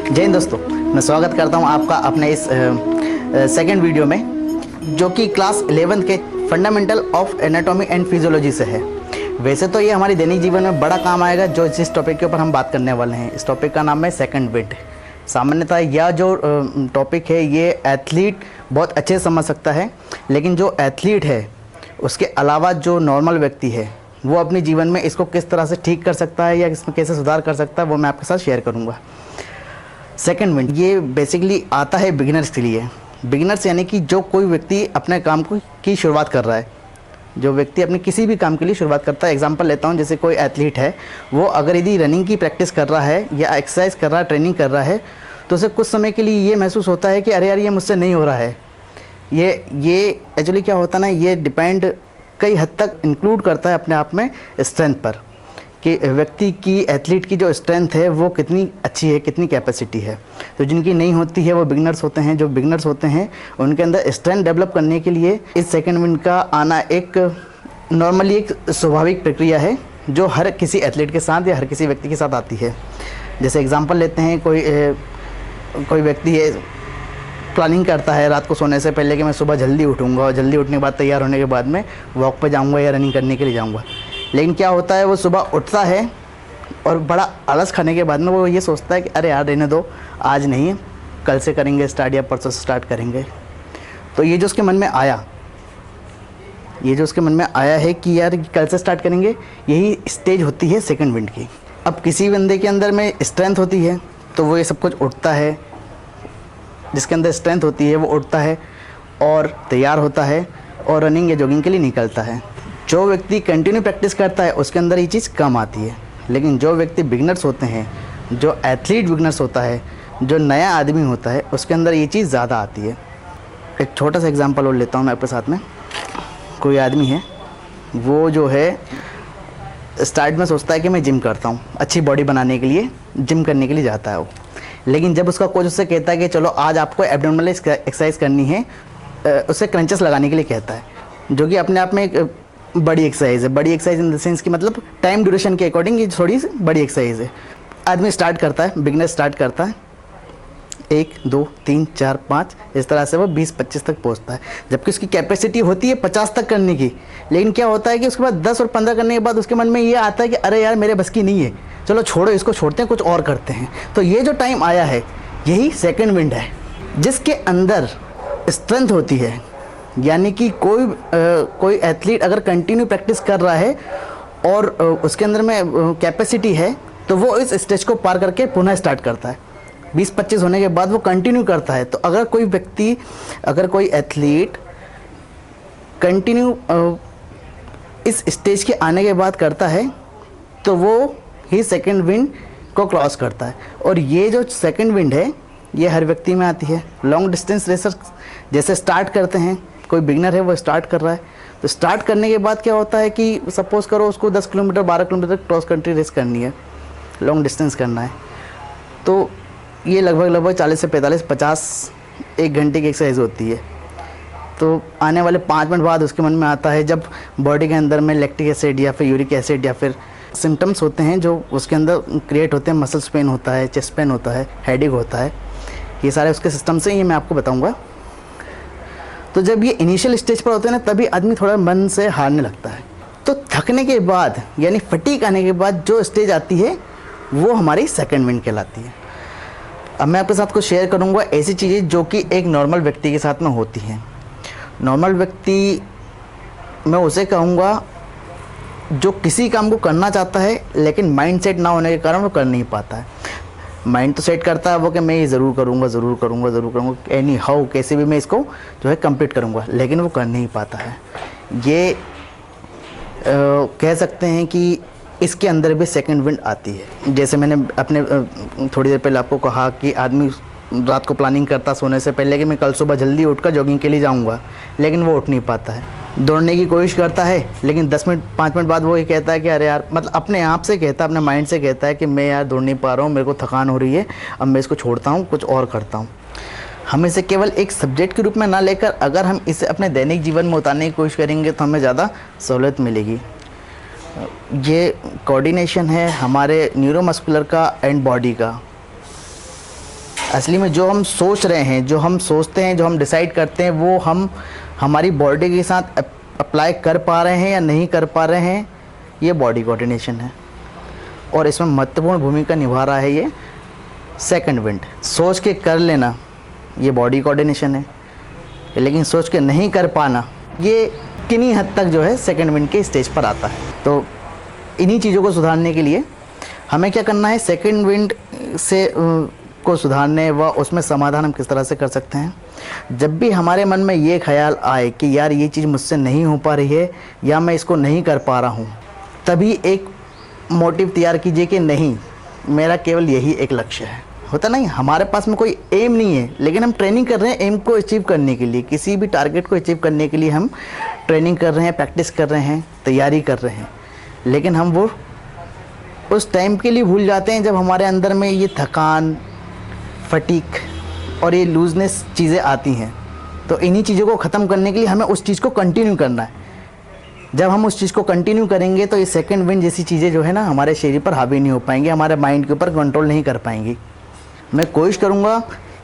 जय हिंद दोस्तों, मैं स्वागत करता हूं आपका अपने इस सेकंड वीडियो में, जो कि क्लास 11th के fundamental of anatomy and physiology से है। वैसे तो ये हमारी दैनिक जीवन में बड़ा काम आएगा, जो जिस टॉपिक के ऊपर हम बात करने वाले हैं। इस टॉपिक का नाम है सेकंड विंड। सामान्यतः यह जो टॉपिक है ये एथलीट बहुत अच्छे से समझ सकता है, लेकिन जो एथलीट है उसके अलावा जो नॉर्मल व्यक्ति है वो अपने जीवन में इसको किस तरह से ठीक कर सकता है या इसमें कैसे सुधार कर सकता है, वो मैं आपके साथ शेयर करूँगा। सेकंड विंड ये बेसिकली आता है बिगिनर्स के लिए। बिगिनर्स यानी कि जो कोई व्यक्ति अपने काम की शुरुआत कर रहा है, जो व्यक्ति अपने किसी भी काम के लिए शुरुआत करता है। एग्जांपल लेता हूँ, जैसे कोई एथलीट है, वो अगर यदि रनिंग की प्रैक्टिस कर रहा है या एक्सरसाइज कर रहा है, ट्रेनिंग कर रहा है, तो उसे कुछ समय के लिए ये महसूस होता है कि अरे यार ये मुझसे नहीं हो रहा है। ये एक्चुअली क्या होता है ना, ये डिपेंड कई हद तक इंक्लूड करता है अपने आप में स्ट्रेंथ पर, कि व्यक्ति की एथलीट की जो स्ट्रेंथ है वो कितनी अच्छी है, कितनी कैपेसिटी है। तो जिनकी नहीं होती है वो बिगनर्स होते हैं। जो बिगनर्स होते हैं उनके अंदर स्ट्रेंथ डेवलप करने के लिए इस सेकंड विंड का आना एक नॉर्मली एक स्वाभाविक प्रक्रिया है, जो हर किसी एथलीट के साथ या हर किसी व्यक्ति के साथ आती है। जैसे एग्जांपल लेते हैं, कोई व्यक्ति है, प्लानिंग करता है रात को सोने से पहले कि मैं सुबह जल्दी उठूँगा और जल्दी उठने के बाद तैयार होने के बाद में वॉक पर जाऊँगा या रनिंग करने के लिए जाऊँगा। लेकिन क्या होता है, वो सुबह उठता है और बड़ा आलस खाने के बाद में वो ये सोचता है कि अरे यार रहने दो, आज नहीं, कल से करेंगे स्टार्ट या परसों से स्टार्ट करेंगे। तो ये जो उसके मन में आया है कि यार कल से स्टार्ट करेंगे, यही स्टेज होती है सेकंड विंड की। अब किसी बंदे के अंदर में स्ट्रेंथ होती है तो वो ये सब कुछ उठता है, जिसके अंदर स्ट्रेंथ होती है वो उठता है और तैयार होता है और रनिंग या जॉगिंग के लिए निकलता है। जो व्यक्ति कंटिन्यू प्रैक्टिस करता है उसके अंदर ये चीज़ कम आती है, लेकिन जो व्यक्ति बिगनर्स होते हैं, जो एथलीट बिगनर्स होता है, जो नया आदमी होता है, उसके अंदर ये चीज़ ज़्यादा आती है। एक छोटा सा एग्जांपल और लेता हूँ मैं आपके साथ में। कोई आदमी है, वो जो है स्टार्ट में सोचता है कि मैं जिम करता हूँ, अच्छी बॉडी बनाने के लिए जिम करने के लिए जाता है वो। लेकिन जब उसका कोच उससे कहता है कि चलो आज आपको एब्डोमिनल एक्सरसाइज करनी है, उसे क्रंचेस लगाने के लिए कहता है, जो कि अपने आप में एक बड़ी एक्सरसाइज है। बड़ी एक्सरसाइज इन द सेंस कि मतलब टाइम ड्यूरेशन के अकॉर्डिंग ये थोड़ी सी बड़ी एक्सरसाइज है। आदमी स्टार्ट करता है, बिगनर स्टार्ट करता है, 1 2 3 4 5 इस तरह से वो 20-25 तक पहुंचता है, जबकि उसकी कैपेसिटी होती है 50 तक करने की। लेकिन क्या होता है कि उसके बाद 10 और 15 करने के बाद उसके मन में ये आता है कि अरे यार मेरे बस की नहीं है, चलो छोड़ो इसको, छोड़ते हैं, कुछ और करते हैं। तो ये जो टाइम आया है यही सेकंड विंड है, जिसके अंदर स्ट्रेंथ होती है। यानी कि कोई एथलीट अगर कंटिन्यू प्रैक्टिस कर रहा है और उसके अंदर में कैपेसिटी है, तो वो इस स्टेज को पार करके पुनः स्टार्ट करता है। 20-25 होने के बाद वो कंटिन्यू करता है। तो अगर कोई एथलीट कंटिन्यू इस स्टेज के आने के बाद करता है, तो वो ही सेकंड विंड को क्रॉस करता है। और ये जो सेकंड विंड है ये हर व्यक्ति में आती है। लॉन्ग डिस्टेंस रेसर जैसे स्टार्ट करते हैं, कोई बिगनर है वो स्टार्ट कर रहा है, तो स्टार्ट करने के बाद क्या होता है कि सपोज करो उसको 10 kilometre 12 kilometre cross country race करनी है, लॉन्ग डिस्टेंस करना है, तो ये लगभग 40 से 45-50 एक घंटे की एक्सरसाइज होती है। तो आने वाले 5 मिनट बाद उसके मन में आता है, जब बॉडी के अंदर में लैक्टिक एसिड या फिर यूरिक एसिड या फिर सिम्टम्स होते हैं जो उसके अंदर क्रिएट होते हैं, मसल्स पेन होता है, चेस्ट पेन होता है, हेडेक होता है, ये सारे उसके सिस्टम से ये मैं आपको बताऊंगा। तो जब ये इनिशियल स्टेज पर होते हैं ना, तभी आदमी थोड़ा मन से हारने लगता है। तो थकने के बाद यानी फटीग आने के बाद जो स्टेज आती है वो हमारी सेकंड विंड कहलाती है। अब मैं आपके साथ कुछ शेयर करूंगा ऐसी चीज़ें जो कि एक नॉर्मल व्यक्ति के साथ में होती हैं। नॉर्मल व्यक्ति मैं उसे कहूँगा जो किसी काम को करना चाहता है, लेकिन माइंड सेट ना होने के कारण वो कर नहीं पाता है। माइंड तो सेट करता है वो कि मैं ये ज़रूर करूँगा, एनी हाउ कैसे भी मैं इसको जो है कंप्लीट करूँगा, लेकिन वो कर नहीं पाता है। ये कह सकते हैं कि इसके अंदर भी सेकंड विंड आती है। जैसे मैंने अपने थोड़ी देर पहले आपको कहा कि आदमी रात को प्लानिंग करता सोने से पहले कि मैं कल सुबह जल्दी उठकर जॉगिंग के लिए जाऊँगा, लेकिन वो उठ नहीं पाता है। दौड़ने की कोशिश करता है, लेकिन 10 मिनट 5 मिनट बाद वो ये कहता है कि अरे यार, मतलब अपने आप से कहता है, अपने माइंड से कहता है कि मैं यार दौड़ नहीं पा रहा हूँ, मेरे को थकान हो रही है, अब मैं इसको छोड़ता हूँ, कुछ और करता हूँ। हम इसे केवल एक सब्जेक्ट के रूप में ना लेकर अगर हम इसे अपने दैनिक जीवन में उतारने की कोशिश करेंगे तो हमें ज़्यादा सहूलियत मिलेगी। ये कोऑर्डिनेशन है हमारे न्यूरोमस्कुलर का एंड बॉडी का। असली में जो हम सोच रहे हैं, जो हम सोचते हैं, जो हम डिसाइड करते हैं, वो हम हमारी बॉडी के साथ अप्लाई कर पा रहे हैं या नहीं कर पा रहे हैं, ये बॉडी कोऑर्डिनेशन है। और इसमें महत्वपूर्ण भूमिका निभा रहा है ये सेकंड विंड। सोच के कर लेना ये बॉडी कोऑर्डिनेशन है, लेकिन सोच के नहीं कर पाना ये किन्हीं हद तक जो है सेकंड विंड के स्टेज पर आता है। तो इन्हीं चीज़ों को सुधारने के लिए हमें क्या करना है, सेकंड विंड से को सुधारने व उसमें समाधान हम किस तरह से कर सकते हैं। जब भी हमारे मन में ये ख्याल आए कि यार ये चीज़ मुझसे नहीं हो पा रही है या मैं इसको नहीं कर पा रहा हूँ, तभी एक मोटिव तैयार कीजिए कि नहीं, मेरा केवल यही एक लक्ष्य है। होता नहीं, हमारे पास में कोई एम नहीं है, लेकिन हम ट्रेनिंग कर रहे हैं एम को अचीव करने के लिए, किसी भी टारगेट को अचीव करने के लिए हम ट्रेनिंग कर रहे हैं, प्रैक्टिस कर रहे हैं, तैयारी कर रहे हैं। लेकिन हम वो उस टाइम के लिए भूल जाते हैं जब हमारे अंदर में ये थकान, फटीक और ये लूजनेस चीज़ें आती हैं। तो इन्हीं चीज़ों को ख़त्म करने के लिए हमें उस चीज़ को कंटिन्यू करना है। जब हम उस चीज़ को कंटिन्यू करेंगे तो ये सेकंड विंड जैसी चीज़ें जो है ना हमारे शरीर पर हावी नहीं हो पाएंगी, हमारे माइंड के ऊपर कंट्रोल नहीं कर पाएंगी। मैं कोशिश करूँगा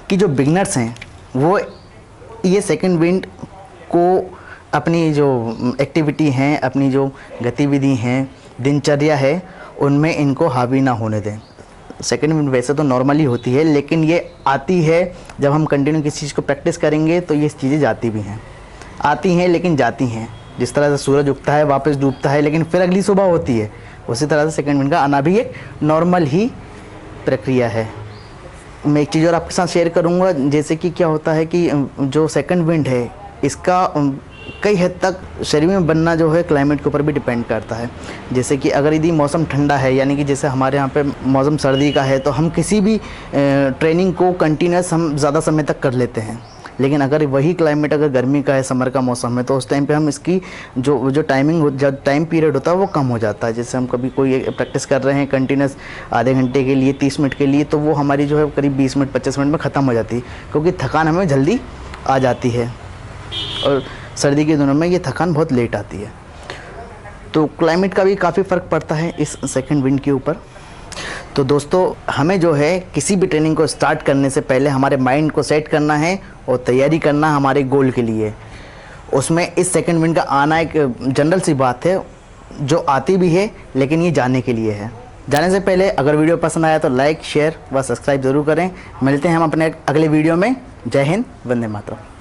कि जो बिगनर्स हैं वो ये सेकंड विंड को अपनी जो एक्टिविटी हैं, अपनी जो गतिविधि हैं, दिनचर्या है, उनमें इनको हावी ना होने दें। सेकंड विंड वैसे तो नॉर्मली होती है, लेकिन ये आती है जब हम कंटिन्यू किसी चीज़ को प्रैक्टिस करेंगे तो ये चीज़ें जाती भी हैं, आती हैं लेकिन जाती हैं। जिस तरह से सूरज उगता है, वापस डूबता है, लेकिन फिर अगली सुबह होती है, उसी तरह से सेकंड विंड का आना भी एक नॉर्मल ही प्रक्रिया है। मैं एक चीज़ और आपके साथ शेयर करूंगा, जैसे कि क्या होता है कि जो सेकंड विंड है इसका कई हद तक शरीर में बनना जो है क्लाइमेट के ऊपर भी डिपेंड करता है। जैसे कि अगर यदि मौसम ठंडा है, यानी कि जैसे हमारे यहाँ पे मौसम सर्दी का है, तो हम किसी भी ट्रेनिंग को कंटिन्यूस हम ज़्यादा समय तक कर लेते हैं। लेकिन अगर वही क्लाइमेट अगर गर्मी का है, समर का मौसम है, तो उस टाइम पे हम इसकी जो टाइम पीरियड होता है वो कम हो जाता है। जैसे हम कभी कोई प्रैक्टिस कर रहे हैं कंटिन्यूस आधे घंटे के लिए, 30 मिनट के लिए, तो वो हमारी जो है करीब 20 मिनट 25 मिनट में ख़त्म हो जाती है, क्योंकि थकान हमें जल्दी आ जाती है। और सर्दी के दिनों में ये थकान बहुत लेट आती है। तो क्लाइमेट का भी काफ़ी फ़र्क पड़ता है इस सेकंड विंड के ऊपर। तो दोस्तों, हमें जो है किसी भी ट्रेनिंग को स्टार्ट करने से पहले हमारे माइंड को सेट करना है और तैयारी करना हमारे गोल के लिए। उसमें इस सेकंड विंड का आना एक जनरल सी बात है जो आती भी है, लेकिन ये जाने के लिए है। जाने से पहले अगर वीडियो पसंद आया तो लाइक, शेयर व सब्सक्राइब ज़रूर करें। मिलते हैं हम अपने अगले वीडियो में। जय हिंद, वंदे मातरम।